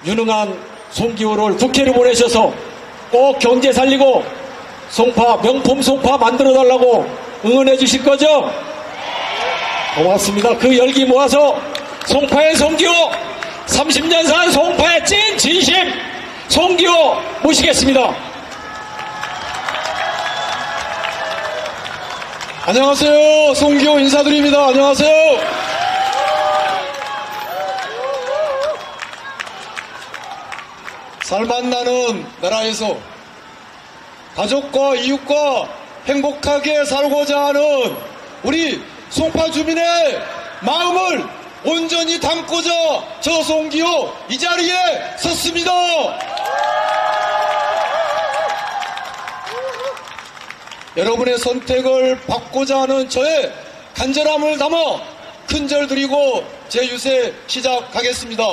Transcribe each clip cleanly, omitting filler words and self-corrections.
유능한 송기호를 국회로 보내셔서 꼭 경제 살리고 송파, 명품 송파 만들어달라고 응원해 주실 거죠? 고맙습니다. 그 열기 모아서 송파의 송기호, 30년 산 송파의 찐 진심 송기호 모시겠습니다. 안녕하세요. 송기호 인사드립니다. 안녕하세요. 살맛나는 나라에서 가족과 이웃과 행복하게 살고자 하는 우리 송파 주민의 마음을 온전히 담고자 저 송기호 이 자리에 섰습니다. 여러분의 선택을 받고자 하는 저의 간절함을 담아 큰절 드리고 제 유세 시작하겠습니다.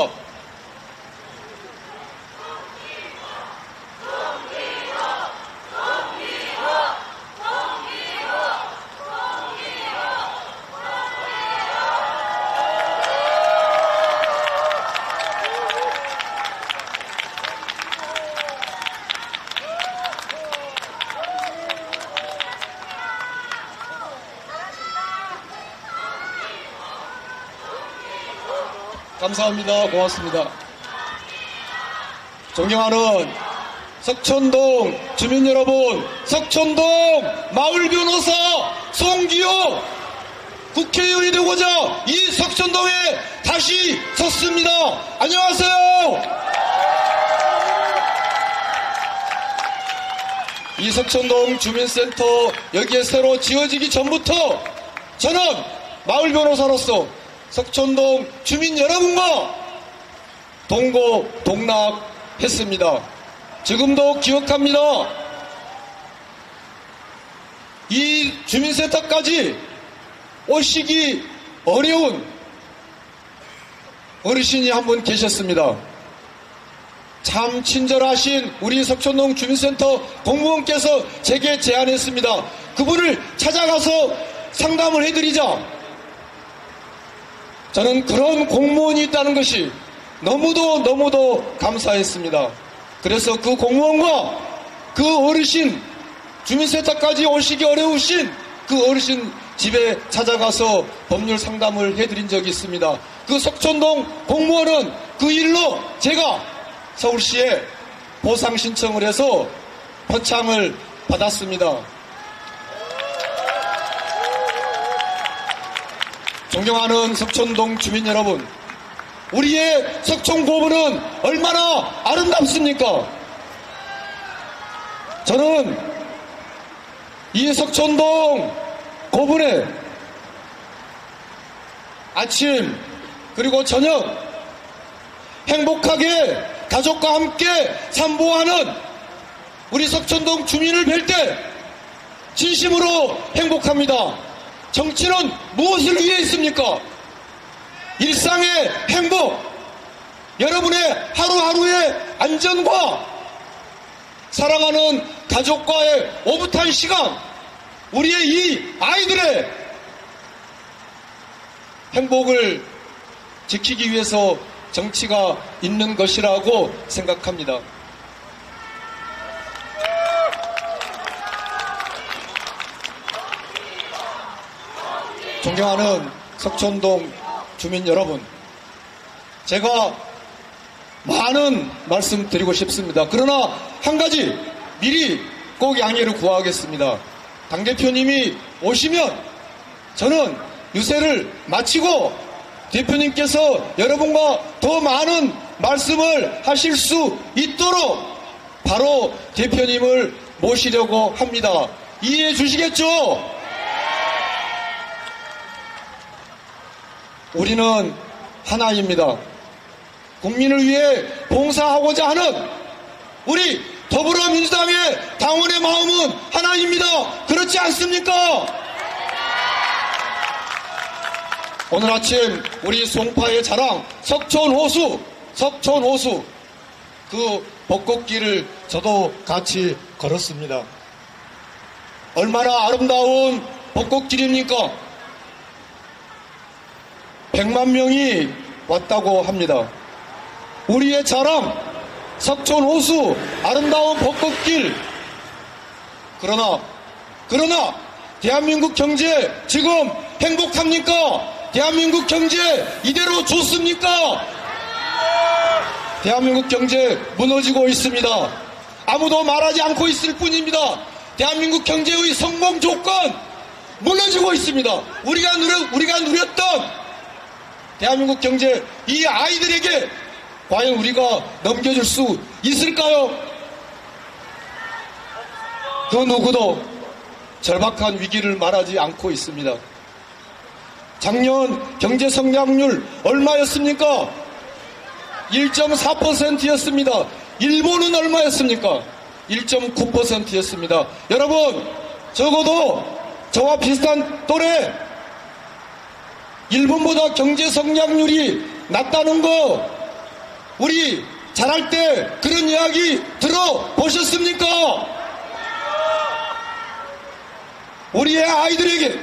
감사합니다. 고맙습니다. 존경하는 석촌동 주민 여러분, 석촌동 마을 변호사 송기호 국회의원이 되고자 이 석촌동에 다시 섰습니다. 안녕하세요. 이 석촌동 주민센터 여기에 새로 지어지기 전부터 저는 마을 변호사로서 석촌동 주민 여러분과 동고동락했습니다. 지금도 기억합니다. 이 주민센터까지 오시기 어려운 어르신이 한 분 계셨습니다. 참 친절하신 우리 석촌동 주민센터 공무원께서 제게 제안했습니다. 그분을 찾아가서 상담을 해드리자. 저는 그런 공무원이 있다는 것이 너무도 감사했습니다. 그래서 그 공무원과 그 어르신, 주민센터까지 오시기 어려우신 그 어르신 집에 찾아가서 법률 상담을 해드린 적이 있습니다. 그 석촌동 공무원은 그 일로 제가 서울시에 보상 신청을 해서 표창을 받았습니다. 존경하는 석촌동 주민 여러분, 우리의 석촌고분은 얼마나 아름답습니까? 저는 이 석촌동 고분에 아침 그리고 저녁 행복하게 가족과 함께 산보하는 우리 석촌동 주민을 뵐 때 진심으로 행복합니다. 정치는 무엇을 위해 있습니까? 일상의 행복, 여러분의 하루하루의 안전과 사랑하는 가족과의 오붓한 시간, 우리의 이 아이들의 행복을 지키기 위해서 정치가 있는 것이라고 생각합니다. 존경하는 석촌동 주민 여러분, 제가 많은 말씀 드리고 싶습니다. 그러나 한 가지 미리 꼭 양해를 구하겠습니다. 당대표님이 오시면 저는 유세를 마치고 대표님께서 여러분과 더 많은 말씀을 하실 수 있도록 바로 대표님을 모시려고 합니다. 이해해 주시겠죠? 우리는 하나입니다. 국민을 위해 봉사하고자 하는 우리 더불어민주당의 당원의 마음은 하나입니다. 그렇지 않습니까? 오늘 아침 우리 송파의 자랑 석촌호수 그 벚꽃길을 저도 같이 걸었습니다. 얼마나 아름다운 벚꽃길입니까? 100만 명이 왔다고 합니다. 우리의 자랑, 석촌 호수, 아름다운 벚꽃길. 그러나 대한민국 경제 지금 행복합니까? 대한민국 경제 이대로 좋습니까? 대한민국 경제 무너지고 있습니다. 아무도 말하지 않고 있을 뿐입니다. 대한민국 경제의 성공 조건 무너지고 있습니다. 우리가 누렸던 대한민국 경제, 이 아이들에게 과연 우리가 넘겨줄 수 있을까요? 그 누구도 절박한 위기를 말하지 않고 있습니다. 작년 경제 성장률 얼마였습니까? 1.4%였습니다. 일본은 얼마였습니까? 1.9%였습니다. 여러분, 적어도 저와 비슷한 또래, 일본보다 경제 성장률이 낮다는 거, 우리 자랄 때 그런 이야기 들어보셨습니까? 우리의 아이들에게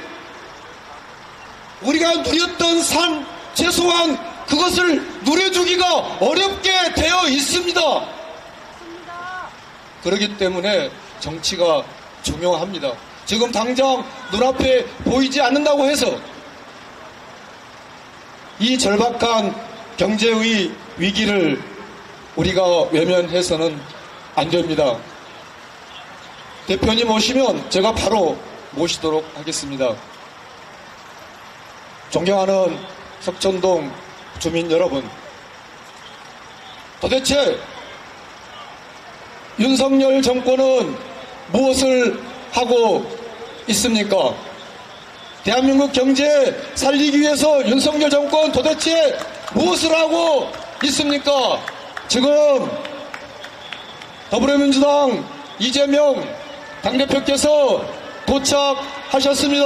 우리가 누렸던 삶, 최소한 그것을 누려주기가 어렵게 되어 있습니다. 그렇기 때문에 정치가 중요합니다. 지금 당장 눈앞에 보이지 않는다고 해서 이 절박한 경제의 위기를 우리가 외면해서는 안 됩니다. 대표님 오시면 제가 바로 모시도록 하겠습니다. 존경하는 석촌동 주민 여러분, 도대체 윤석열 정권은 무엇을 하고 있습니까? 대한민국 경제 살리기 위해서 윤석열 정권 도대체 무엇을 하고 있습니까? 지금 더불어민주당 이재명 당대표께서 도착하셨습니다.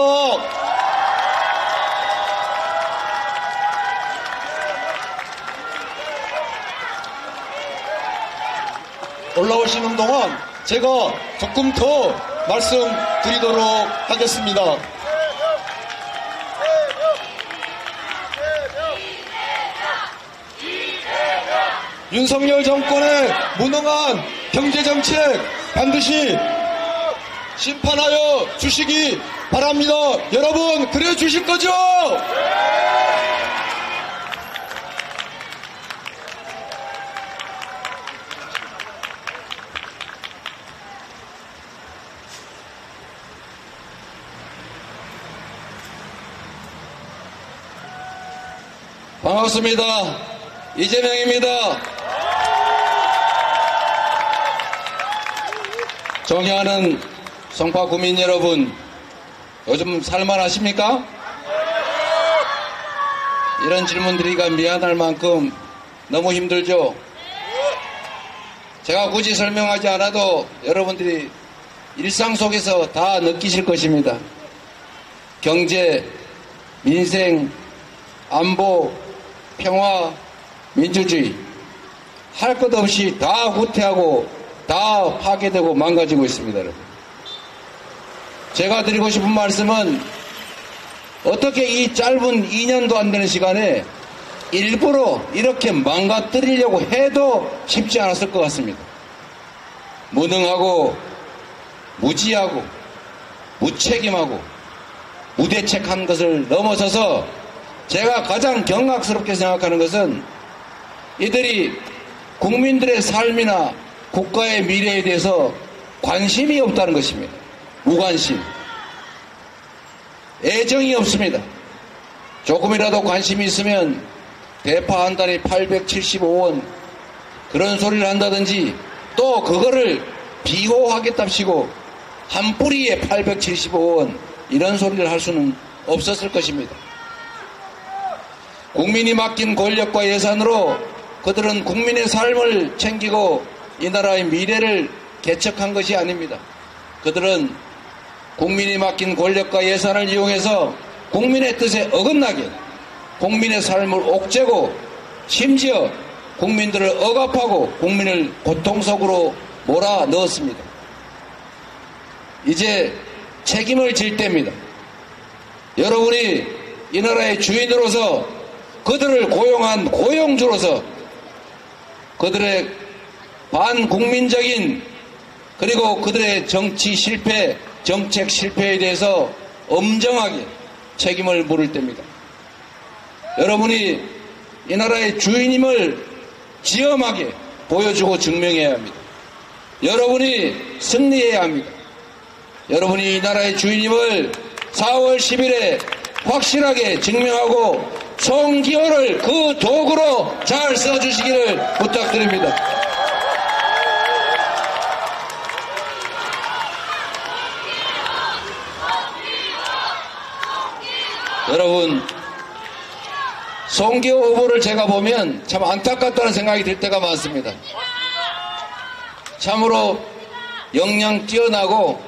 올라오시는 동안 제가 조금 더 말씀드리도록 하겠습니다. 윤석열 정권의 무능한 경제정책 반드시 심판하여 주시기 바랍니다. 여러분, 그래 주실 거죠? 반갑습니다. 이재명입니다. 존경하는 송파 구민 여러분, 요즘 살만하십니까? 이런 질문 드리기가 미안할 만큼 너무 힘들죠? 제가 굳이 설명하지 않아도 여러분들이 일상 속에서 다 느끼실 것입니다. 경제, 민생, 안보, 평화, 민주주의 할 것 없이 다 후퇴하고 다 파괴되고 망가지고 있습니다. 여러분. 제가 드리고 싶은 말씀은 어떻게 이 짧은 2년도 안 되는 시간에 일부러 이렇게 망가뜨리려고 해도 쉽지 않았을 것 같습니다. 무능하고 무지하고 무책임하고 무대책한 것을 넘어서서 제가 가장 경악스럽게 생각하는 것은 이들이 국민들의 삶이나 국가의 미래에 대해서 관심이 없다는 것입니다. 무관심. 애정이 없습니다. 조금이라도 관심이 있으면 대파 한 달에 875원 그런 소리를 한다든지 또 그거를 비호하겠답시고 한 뿌리에 875원 이런 소리를 할 수는 없었을 것입니다. 국민이 맡긴 권력과 예산으로 그들은 국민의 삶을 챙기고 이 나라의 미래를 개척한 것이 아닙니다. 그들은 국민이 맡긴 권력과 예산을 이용해서 국민의 뜻에 어긋나게 국민의 삶을 옥죄고 심지어 국민들을 억압하고 국민을 고통 속으로 몰아넣었습니다. 이제 책임을 질 때입니다. 여러분이 이 나라의 주인으로서 그들을 고용한 고용주로서 그들의 반국민적인 그리고 그들의 정치 실패, 정책 실패에 대해서 엄정하게 책임을 물을 때입니다. 여러분이 이 나라의 주인임을 지엄하게 보여주고 증명해야 합니다. 여러분이 승리해야 합니다. 여러분이 이 나라의 주인임을 4월 10일에 확실하게 증명하고 송기호를 그 도구로 잘 써주시기를 부탁드립니다. 여러분, 송기호 후보를 제가 보면 참 안타깝다는 생각이 들 때가 많습니다. 참으로 역량 뛰어나고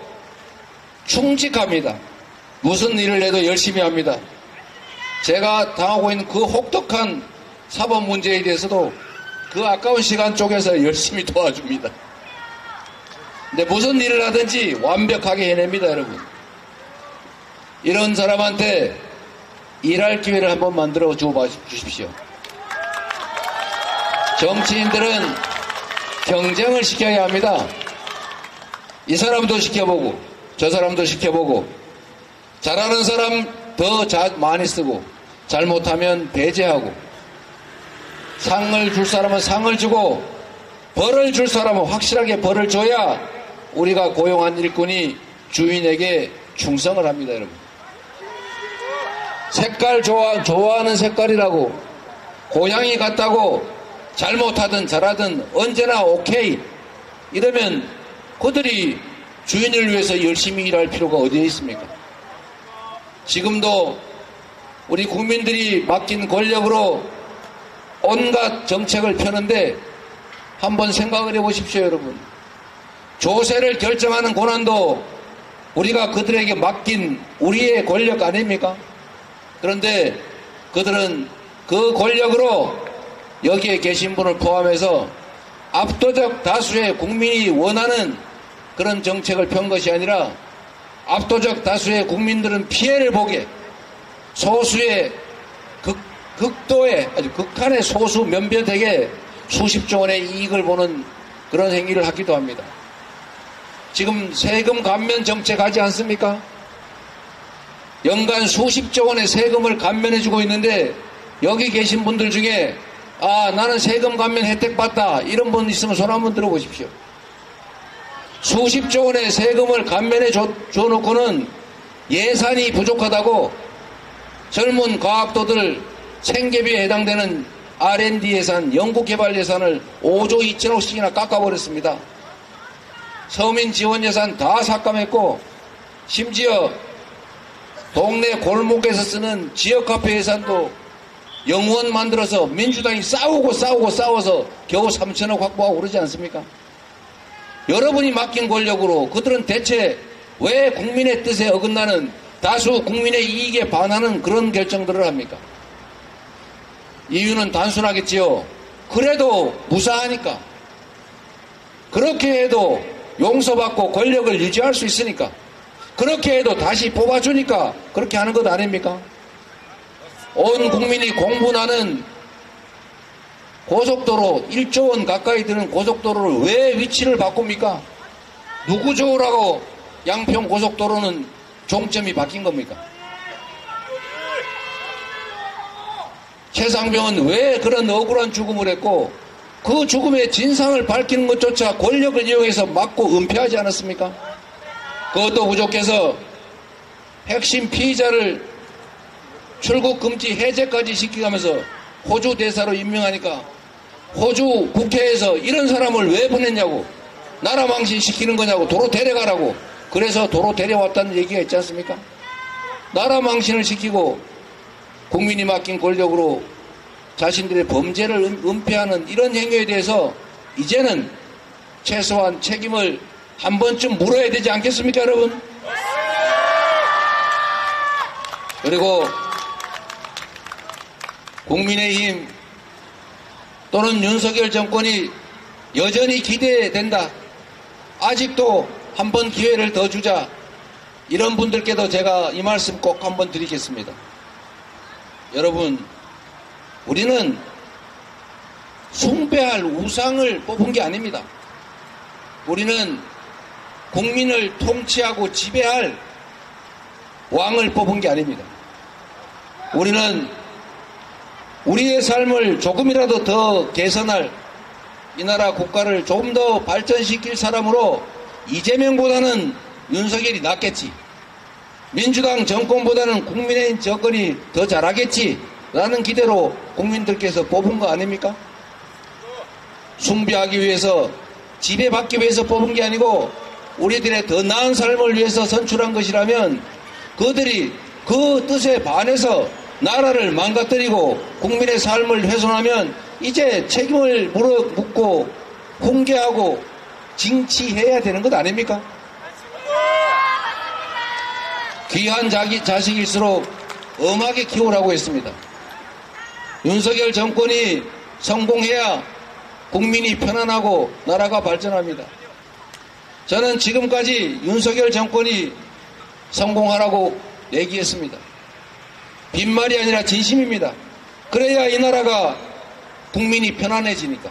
충직합니다. 무슨 일을 해도 열심히 합니다. 제가 당하고 있는 그 혹독한 사법 문제에 대해서도 그 아까운 시간 쪽에서 열심히 도와줍니다. 근데 무슨 일을 하든지 완벽하게 해냅니다, 여러분. 이런 사람한테 일할 기회를 한번 만들어 주십시오. 정치인들은 경쟁을 시켜야 합니다. 이 사람도 시켜보고 저 사람도 시켜보고 잘하는 사람 더 많이 쓰고 잘못하면 배제하고 상을 줄 사람은 상을 주고 벌을 줄 사람은 확실하게 벌을 줘야 우리가 고용한 일꾼이 주인에게 충성을 합니다, 여러분. 색깔 좋아하는 색깔이라고 고향이 같다고 잘못하든 잘하든 언제나 오케이 이러면 그들이 주인을 위해서 열심히 일할 필요가 어디에 있습니까? 지금도 우리 국민들이 맡긴 권력으로 온갖 정책을 펴는데 한번 생각을 해보십시오, 여러분. 조세를 결정하는 권한도 우리가 그들에게 맡긴 우리의 권력 아닙니까? 그런데 그들은 그 권력으로 여기에 계신 분을 포함해서 압도적 다수의 국민이 원하는 그런 정책을 편 것이 아니라 압도적 다수의 국민들은 피해를 보게 소수의 극도의 아주 극한의 소수 몇몇에게 수십조 원의 이익을 보는 그런 행위를 하기도 합니다. 지금 세금 감면 정책 하지 않습니까? 연간 수십조 원의 세금을 감면해주고 있는데 여기 계신 분들 중에 나는 세금 감면 혜택 받다 이런 분 있으면 손 한번 들어보십시오. 수십조 원의 세금을 감면해 줘놓고는 예산이 부족하다고 젊은 과학도들 생계비에 해당되는 R&D 예산, 연구개발 예산을 5조 2천억씩이나 깎아버렸습니다. 서민 지원 예산 다 삭감했고 심지어 동네 골목에서 쓰는 지역카페 예산도 영원 만들어서 민주당이 싸워서 겨우 3천억 확보하고 그러지 않습니까? 여러분이 맡긴 권력으로 그들은 대체 왜 국민의 뜻에 어긋나는 다수 국민의 이익에 반하는 그런 결정들을 합니까? 이유는 단순하겠지요. 그래도 무사하니까. 그렇게 해도 용서받고 권력을 유지할 수 있으니까. 그렇게 해도 다시 뽑아주니까 그렇게 하는 것 아닙니까? 온 국민이 공분하는 고속도로 1조 원 가까이 드는 고속도로를 왜 위치를 바꿉니까? 누구 좋으라고 양평 고속도로는 종점이 바뀐 겁니까? 최상병은 왜 그런 억울한 죽음을 했고 그 죽음의 진상을 밝히는 것조차 권력을 이용해서 막고 은폐하지 않았습니까? 그것도 부족해서 핵심 피의자를 출국 금지 해제까지 시키면서 호주 대사로 임명하니까 호주 국회에서 이런 사람을 왜 보냈냐고 나라 망신시키는 거냐고 도로 데려가라고 그래서 도로 데려왔다는 얘기가 있지 않습니까? 나라 망신을 시키고 국민이 맡긴 권력으로 자신들의 범죄를 은폐하는 이런 행위에 대해서 이제는 최소한 책임을 한 번쯤 물어야 되지 않겠습니까, 여러분? 그리고 국민의힘 또는 윤석열 정권이 여전히 기대된다. 아직도 한 번 기회를 더 주자. 이런 분들께도 제가 이 말씀 꼭 한번 드리겠습니다. 여러분, 우리는 숭배할 우상을 뽑은 게 아닙니다. 우리는 국민을 통치하고 지배할 왕을 뽑은 게 아닙니다. 우리는 우리의 삶을 조금이라도 더 개선할, 이 나라 국가를 좀 더 발전시킬 사람으로 이재명보다는 윤석열이 낫겠지, 민주당 정권보다는 국민의힘 정권이 더 잘하겠지 라는 기대로 국민들께서 뽑은 거 아닙니까? 숭배하기 위해서, 지배받기 위해서 뽑은 게 아니고 우리들의 더 나은 삶을 위해서 선출한 것이라면 그들이 그 뜻에 반해서 나라를 망가뜨리고 국민의 삶을 훼손하면 이제 책임을 묻고 훈계하고 징치해야 되는 것 아닙니까? 귀한 자식일수록 엄하게 키우라고 했습니다. 윤석열 정권이 성공해야 국민이 편안하고 나라가 발전합니다. 저는 지금까지 윤석열 정권이 성공하라고 얘기했습니다. 빈말이 아니라 진심입니다. 그래야 이 나라가 국민이 편안해지니까.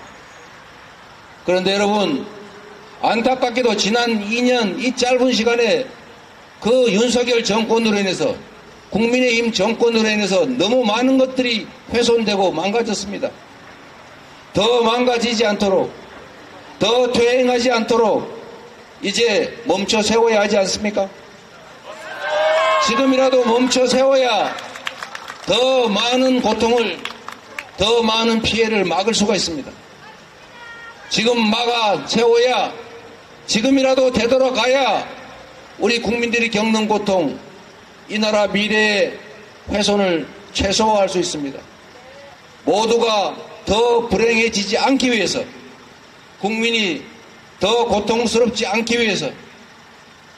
그런데 여러분, 안타깝게도 지난 2년 이 짧은 시간에 그 윤석열 정권으로 인해서, 국민의힘 정권으로 인해서 너무 많은 것들이 훼손되고 망가졌습니다. 더 망가지지 않도록, 더 퇴행하지 않도록 이제 멈춰 세워야 하지 않습니까? 지금이라도 멈춰 세워야 더 많은 고통을, 더 많은 피해를 막을 수가 있습니다. 지금 막아 세워야, 지금이라도 되돌아가야 우리 국민들이 겪는 고통, 이 나라 미래의 훼손을 최소화할 수 있습니다. 모두가 더 불행해지지 않기 위해서, 국민이 더 고통스럽지 않기 위해서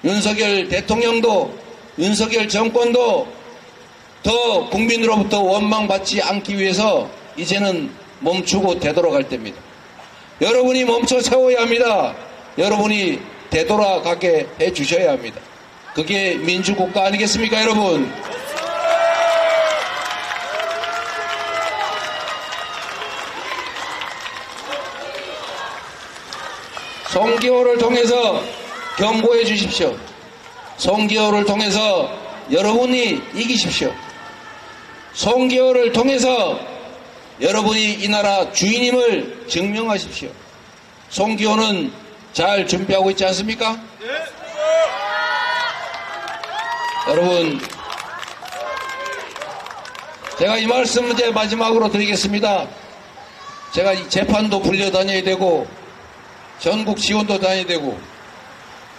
윤석열 대통령도, 윤석열 정권도 더 국민으로부터 원망받지 않기 위해서 이제는 멈추고 되돌아갈 때입니다. 여러분이 멈춰 세워야 합니다. 여러분이 되돌아가게 해주셔야 합니다. 그게 민주국가 아니겠습니까, 여러분? 송기호를 통해서 경고해 주십시오. 송기호를 통해서 여러분이 이기십시오. 송기호를 통해서 여러분이 이 나라 주인임을 증명하십시오. 송기호는 잘 준비하고 있지 않습니까? 네. 여러분, 제가 이 말씀 이제 마지막으로 드리겠습니다. 제가 이 재판도 불려다녀야 되고 전국 지원도 다녀야 되고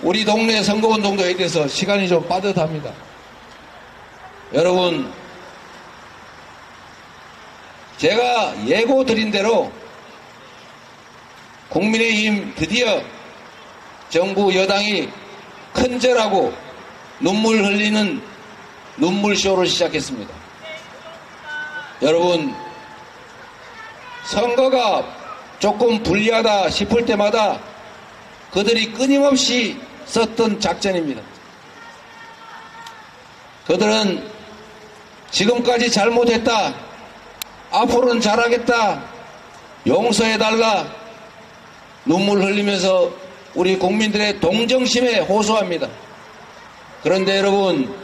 우리 동네 선거운동도 해야 돼서 시간이 좀 빠듯합니다. 여러분, 제가 예고 드린 대로 국민의힘 드디어 정부 여당이 큰절하고 눈물 흘리는 눈물쇼를 시작했습니다. 여러분, 선거가 조금 불리하다 싶을 때마다 그들이 끊임없이 썼던 작전입니다. 그들은 지금까지 잘못했다, 앞으로는 잘하겠다, 용서해달라, 눈물 흘리면서 우리 국민들의 동정심에 호소합니다. 그런데 여러분,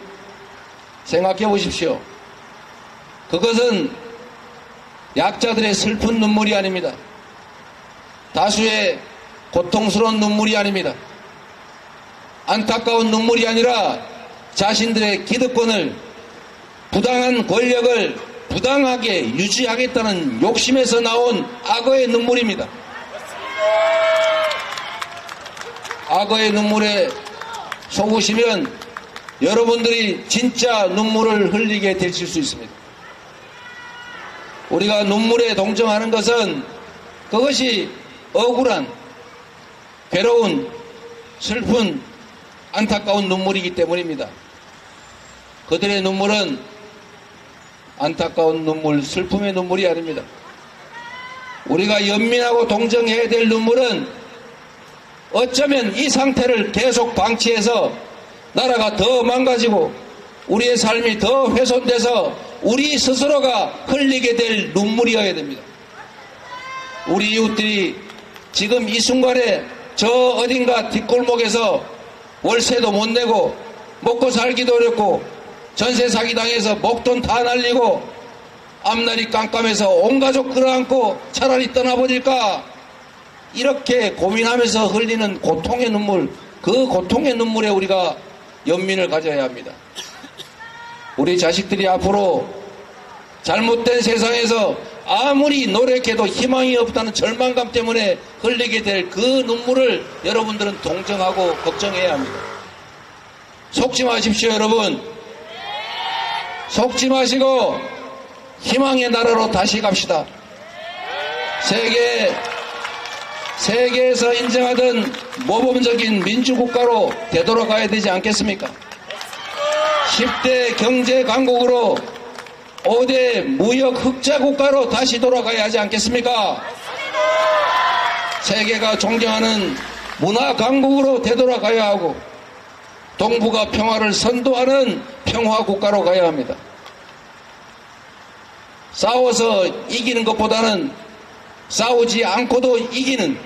생각해 보십시오. 그것은 약자들의 슬픈 눈물이 아닙니다. 다수의 고통스러운 눈물이 아닙니다. 안타까운 눈물이 아니라 자신들의 기득권을, 부당한 권력을 부당하게 유지하겠다는 욕심에서 나온 악어의 눈물입니다. 악어의 눈물에 속으시면 여러분들이 진짜 눈물을 흘리게 되실 수 있습니다. 우리가 눈물에 동정하는 것은 그것이 억울한, 괴로운, 슬픈, 안타까운 눈물이기 때문입니다. 그들의 눈물은 안타까운 눈물, 슬픔의 눈물이 아닙니다. 우리가 연민하고 동정해야 될 눈물은 어쩌면 이 상태를 계속 방치해서 나라가 더 망가지고 우리의 삶이 더 훼손돼서 우리 스스로가 흘리게 될 눈물이어야 됩니다. 우리 이웃들이 지금 이 순간에 저 어딘가 뒷골목에서 월세도 못 내고 먹고 살기도 어렵고 전세 사기당해서 목돈 다 날리고 앞날이 깜깜해서 온 가족 끌어안고 차라리 떠나버릴까 이렇게 고민하면서 흘리는 고통의 눈물, 그 고통의 눈물에 우리가 연민을 가져야 합니다. 우리 자식들이 앞으로 잘못된 세상에서 아무리 노력해도 희망이 없다는 절망감 때문에 흘리게 될 그 눈물을 여러분들은 동정하고 걱정해야 합니다. 속지 마십시오, 여러분. 속지 마시고 희망의 나라로 다시 갑시다. 세계에서 인정하던 모범적인 민주국가로 되돌아가야 되지 않겠습니까? 10대 경제 강국으로 5대 무역 흑자 국가로 다시 돌아가야 하지 않겠습니까? 세계가 존경하는 문화 강국으로 되돌아가야 하고 동북아 평화를 선도하는 평화 국가로 가야 합니다. 싸워서 이기는 것보다는 싸우지 않고도 이기는,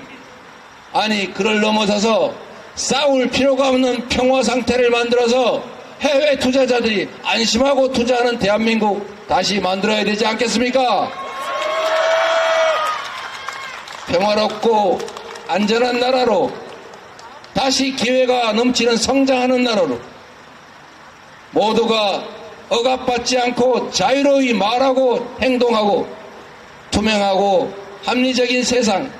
아니 그를 넘어서서 싸울 필요가 없는 평화 상태를 만들어서 해외 투자자들이 안심하고 투자하는 대한민국 다시 만들어야 되지 않겠습니까? 평화롭고 안전한 나라로, 다시 기회가 넘치는 성장하는 나라로, 모두가 억압받지 않고 자유로이 말하고 행동하고 투명하고 합리적인 세상,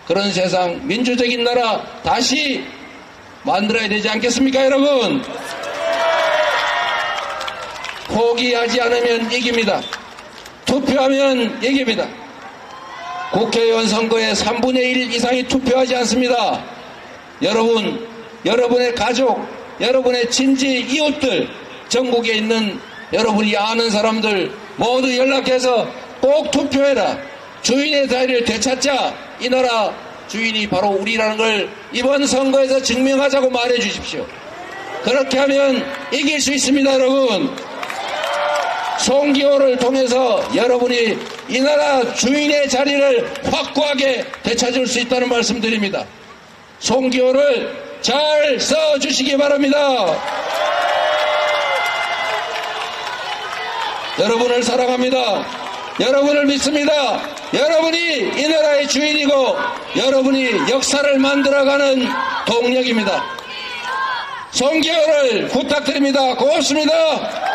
그런 세상, 민주적인 나라 다시 만들어야 되지 않겠습니까, 여러분? 포기하지 않으면 이깁니다. 투표하면 이깁니다. 국회의원 선거에 3분의 1 이상이 투표하지 않습니다. 여러분, 여러분의 가족, 여러분의 친지, 이웃들, 전국에 있는 여러분이 아는 사람들 모두 연락해서 꼭 투표해라. 주인의 자리를 되찾자. 이 나라 주인이 바로 우리라는 걸 이번 선거에서 증명하자고 말해 주십시오. 그렇게 하면 이길 수 있습니다, 여러분. 송기호를 통해서 여러분이 이 나라 주인의 자리를 확고하게 되찾을 수 있다는 말씀드립니다. 송기호를 잘 써주시기 바랍니다. 여러분을 사랑합니다. 여러분을 믿습니다. 여러분이 이 나라의 주인이고 여러분이 역사를 만들어가는 동력입니다. 송기호를 부탁드립니다. 고맙습니다.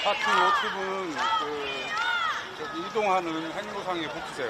파티 모티브는 이동하는 행로상에 붙이세요.